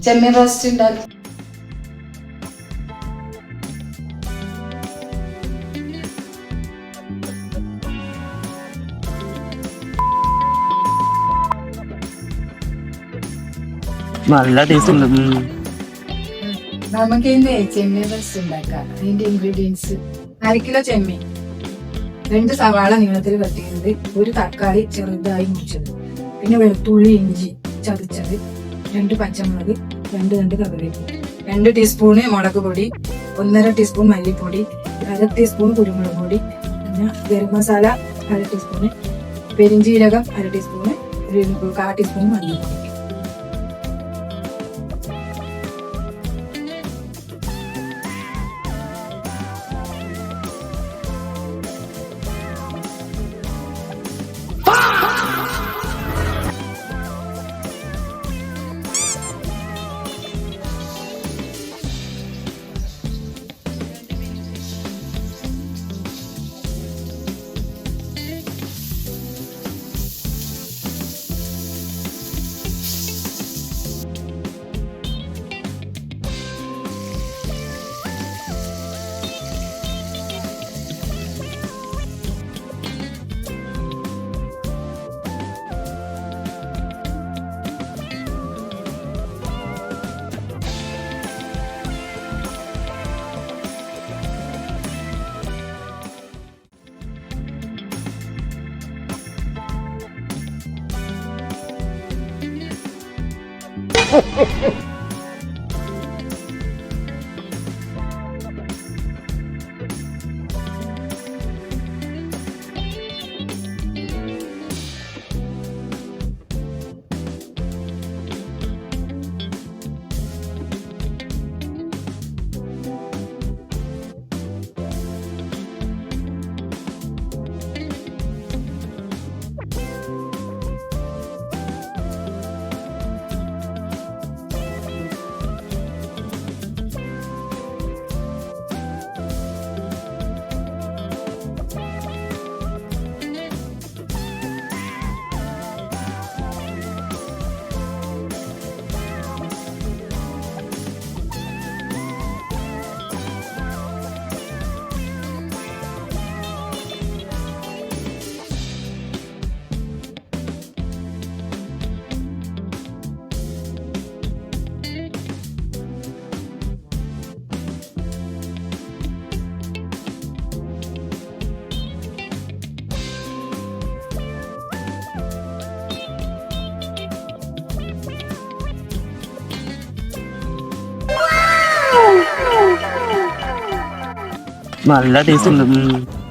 ചെമ്മീൻ roast ഉണ്ടാക്കി. നല്ല taste ഉണ്ട്. നമുക്ക് ഇന്ന് ചെമ്മീൻ റോസ്റ്റ് ഉണ്ടാക്കാം. അതിന്റെ ഇൻഗ്രീഡിയൻസ്: 1/2 കിലോ ചെമ്മീൻ, 2 സവാള നീളത്തിൽ കട്ട് ചെയ്തത്, 1 തക്കാളി ചെറുതായി മുറിച്ചത്, പിന്നെ വെളുത്തുള്ളി ഇഞ്ചി ചതച്ചത്, 2 പച്ചമുളക്, 2 കറിവേപ്പില, 2 ടീസ്പൂണ് മുളക് പൊടി, 1.5 ടീസ്പൂൺ മല്ലിപ്പൊടി, 1/2 ടീസ്പൂൺ കുരുമുളക് പൊടി, പിന്നെ ഗരം മസാല 1/2 ടീസ്പൂണ്, പെരിഞ്ചീരകം 1/2 ടീസ്പൂണ്, 1/4 ടീസ്പൂൺ മല്ലിപ്പൊടി. നല്ല ടേസ്റ്റ് ഉണ്ട്.